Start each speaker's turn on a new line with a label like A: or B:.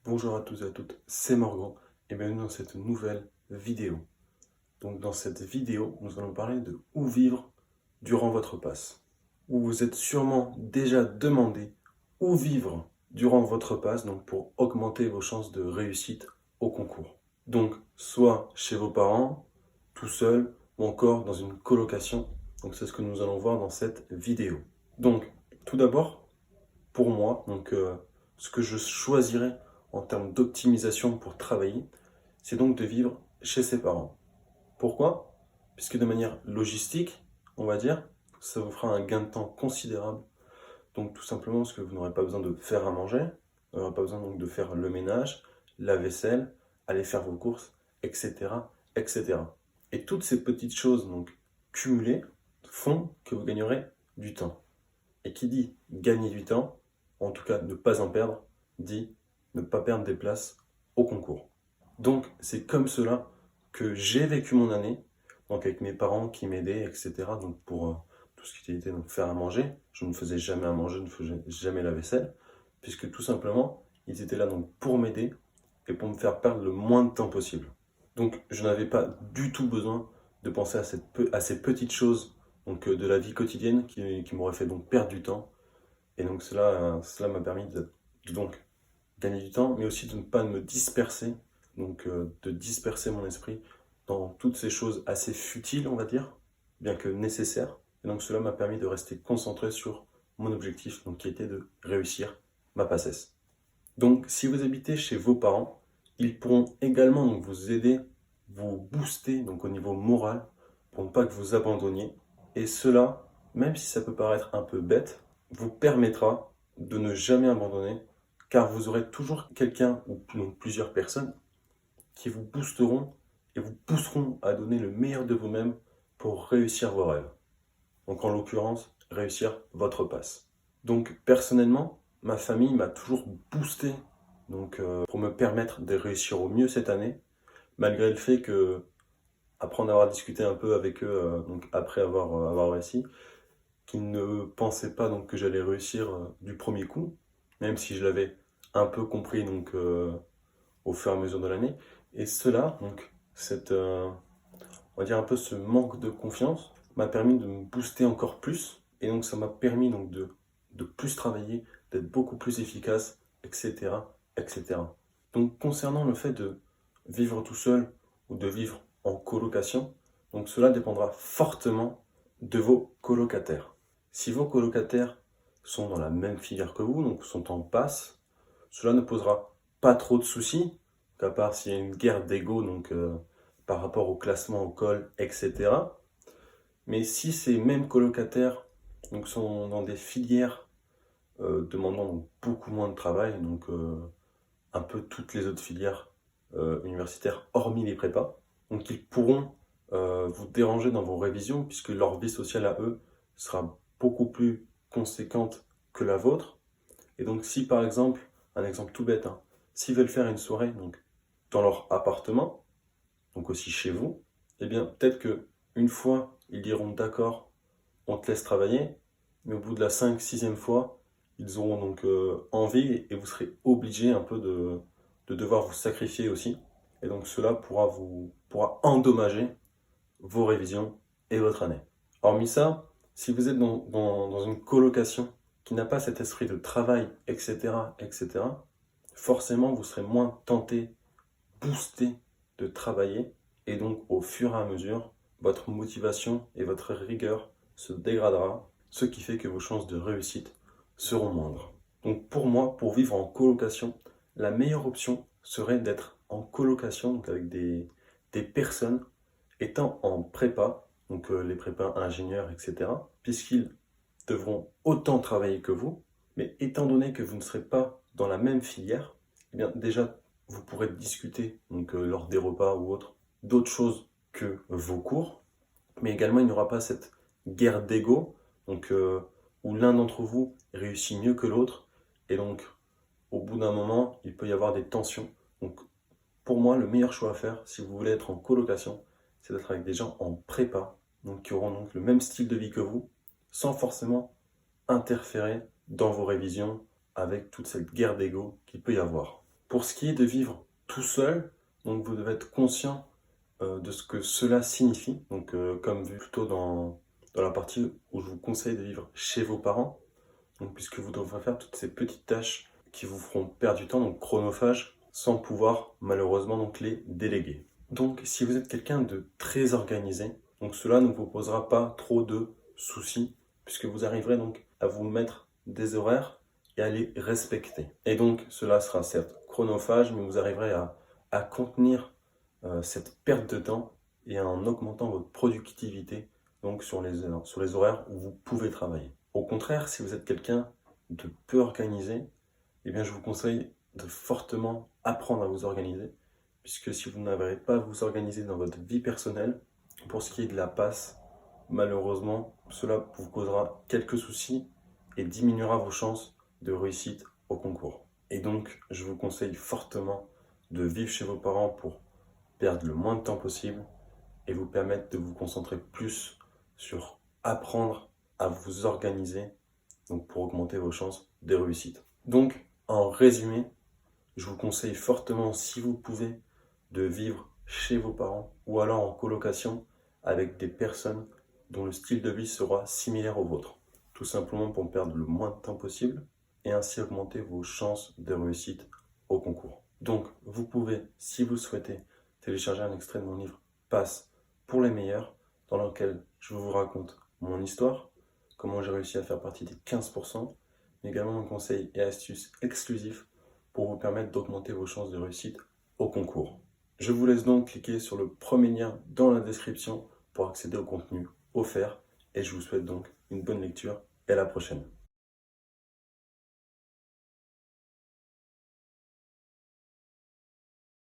A: Bonjour à tous et à toutes, c'est Morgan et bienvenue dans cette nouvelle vidéo. Donc dans cette vidéo, nous allons parler de où vivre durant votre passe. Vous vous êtes sûrement déjà demandé où vivre durant votre passe donc pour augmenter vos chances de réussite au concours. Donc soit chez vos parents, tout seul ou encore dans une colocation. Donc c'est ce que nous allons voir dans cette vidéo. Donc tout d'abord, pour moi, ce que je choisirais en termes d'optimisation pour travailler, c'est donc de vivre chez ses parents. Pourquoi? Puisque de manière logistique, on va dire, ça vous fera un gain de temps considérable. Donc tout simplement parce que vous n'aurez pas besoin de faire à manger, vous n'aurez pas besoin donc de faire le ménage, la vaisselle, aller faire vos courses, etc., etc. Et toutes ces petites choses donc cumulées font que vous gagnerez du temps. Et qui dit gagner du temps, en tout cas ne pas en perdre, dit ne pas perdre des places au concours. Donc c'est comme cela que j'ai vécu mon année, donc avec mes parents qui m'aidaient, etc. Donc pour tout ce qui était donc faire à manger, je ne faisais jamais à manger, je ne faisais jamais la vaisselle, puisque tout simplement ils étaient là donc pour m'aider et pour me faire perdre le moins de temps possible. Donc je n'avais pas du tout besoin de penser à ces petites choses de la vie quotidienne qui m'auraient fait donc perdre du temps. Et donc cela m'a permis de donc gagner du temps, mais aussi de ne pas me disperser, de disperser mon esprit dans toutes ces choses assez futiles, on va dire, bien que nécessaires. Et donc cela m'a permis de rester concentré sur mon objectif, donc qui était de réussir ma PACES. Donc si vous habitez chez vos parents, ils pourront également donc, vous aider, vous booster donc, au niveau moral pour ne pas que vous abandonniez. Et cela, même si ça peut paraître un peu bête, vous permettra de ne jamais abandonner car vous aurez toujours quelqu'un ou donc, plusieurs personnes qui vous boosteront et vous pousseront à donner le meilleur de vous-même pour réussir vos rêves. Donc en l'occurrence, réussir votre passe. Donc personnellement, ma famille m'a toujours boosté pour me permettre de réussir au mieux cette année, malgré le fait que, après en avoir discuté un peu avec eux, après avoir réussi, qu'ils ne pensaient pas donc, que j'allais réussir du premier coup, même si je l'avais un peu compris au fur et à mesure de l'année. Et cela, on va dire un peu ce manque de confiance, m'a permis de me booster encore plus. Et donc ça m'a permis de plus travailler, d'être beaucoup plus efficace, etc., etc. Donc concernant le fait de vivre tout seul ou de vivre en colocation, donc cela dépendra fortement de vos colocataires. Si vos colocataires sont dans la même filière que vous, donc sont en passe, cela ne posera pas trop de soucis, qu'à part s'il y a une guerre d'ego par rapport au classement au col, etc. Mais si ces mêmes colocataires sont dans des filières demandant donc, beaucoup moins de travail, un peu toutes les autres filières universitaires, hormis les prépas, donc ils pourront vous déranger dans vos révisions, puisque leur vie sociale à eux sera beaucoup plus conséquente que la vôtre. Et donc si par exemple, un exemple tout bête, s'ils veulent faire une soirée dans leur appartement, donc aussi chez vous, eh bien peut-être que une fois, ils diront d'accord, on te laisse travailler, mais au bout de la 5e, 6e fois, ils auront envie et vous serez obligé un peu de devoir vous sacrifier aussi. Et donc cela pourra endommager vos révisions et votre année. Hormis ça, si vous êtes dans une colocation qui n'a pas cet esprit de travail, etc., etc., forcément vous serez moins tenté, boosté de travailler et donc au fur et à mesure, votre motivation et votre rigueur se dégradera, ce qui fait que vos chances de réussite seront moindres. Donc pour moi, pour vivre en colocation, la meilleure option serait d'être en colocation donc avec des personnes étant en prépa, les prépas ingénieurs, etc., puisqu'ils devront autant travailler que vous, mais étant donné que vous ne serez pas dans la même filière, eh bien déjà vous pourrez discuter lors des repas ou autres d'autres choses que vos cours, mais également il n'y aura pas cette guerre d'ego où l'un d'entre vous réussit mieux que l'autre et donc au bout d'un moment il peut y avoir des tensions. Donc pour moi le meilleur choix à faire si vous voulez être en colocation, c'est d'être avec des gens en prépa, donc qui auront donc le même style de vie que vous, sans forcément interférer dans vos révisions avec toute cette guerre d'ego qu'il peut y avoir. Pour ce qui est de vivre tout seul, donc vous devez être conscient de ce que cela signifie. Donc comme vu plutôt dans la partie où je vous conseille de vivre chez vos parents, donc, puisque vous devrez faire toutes ces petites tâches qui vous feront perdre du temps, donc chronophages, sans pouvoir malheureusement donc les déléguer. Donc si vous êtes quelqu'un de très organisé, donc cela ne vous posera pas trop de soucis, puisque vous arriverez donc à vous mettre des horaires et à les respecter. Et donc cela sera certes chronophage, mais vous arriverez à contenir cette perte de temps et en augmentant votre productivité donc sur les heures, sur les horaires où vous pouvez travailler. Au contraire, si vous êtes quelqu'un de peu organisé, eh bien je vous conseille de fortement apprendre à vous organiser, puisque si vous n'arrivez pas à vous organiser dans votre vie personnelle, pour ce qui est de la passe, malheureusement, cela vous causera quelques soucis et diminuera vos chances de réussite au concours. Et donc, je vous conseille fortement de vivre chez vos parents pour perdre le moins de temps possible et vous permettre de vous concentrer plus sur apprendre à vous organiser, donc pour augmenter vos chances de réussite. Donc, en résumé, je vous conseille fortement, si vous pouvez, de vivre chez vos parents ou alors en colocation avec des personnes dont le style de vie sera similaire au vôtre. Tout simplement pour perdre le moins de temps possible et ainsi augmenter vos chances de réussite au concours. Donc, vous pouvez, si vous souhaitez, télécharger un extrait de mon livre Passe pour les meilleurs, dans lequel je vous raconte mon histoire, comment j'ai réussi à faire partie des 15%, mais également mon conseil et astuces exclusifs pour vous permettre d'augmenter vos chances de réussite au concours. Je vous laisse donc cliquer sur le premier lien dans la description pour accéder au contenu offert et je vous souhaite donc une bonne lecture et à la prochaine.